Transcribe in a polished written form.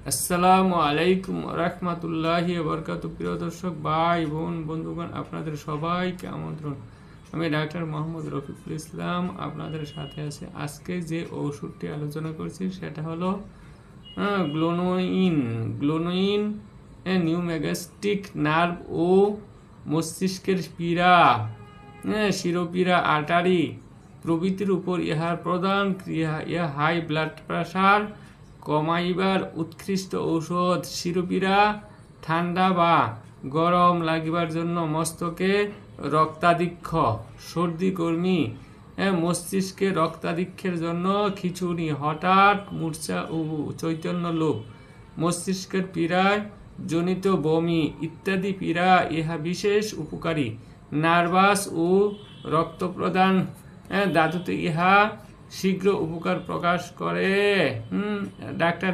আসসালামু আলাইকুম রহমতুল্লাহি বরকাত। প্রিয় দর্শক ভাই বোন বন্ধুগণ, আপনাদের সবাইকে আমন্ত্রণ। আমি ডাক্তার মোহাম্মদ রফিকুল ইসলাম আপনাদের সাথে আছি। আজকে যে ওষুধটি আলোচনা করছি সেটা হলো গ্লোনোইন নিউম্যাগনেটিক নার্ভ ও মস্তিষ্কের পীড়া, শিরোপীড়া, আর্টারি প্রভৃতির উপর ইহার প্রধান ক্রিয়া। ইহা হাই ব্লাড প্রেশার কমাইবার উৎকৃষ্ট ঔষধ। শিরোপীড়া ঠান্ডা বা গরম লাগিবার জন্য মস্তকে রক্তাধিক্য, সর্দি কর্মী, মস্তিষ্কে রক্তাধিক্যের জন্য খিচুড়ি, হঠাৎ মূর্ছা ও চৈতন্য লোপ, মস্তিষ্কের পীড়ায় জনিত বমি ইত্যাদি পীড়া ইহা বিশেষ উপকারী। নার্ভাস ও রক্ত প্রদান ধাতুতে ইহা শীঘ্র উপকার প্রকাশ করে। ডাক্তার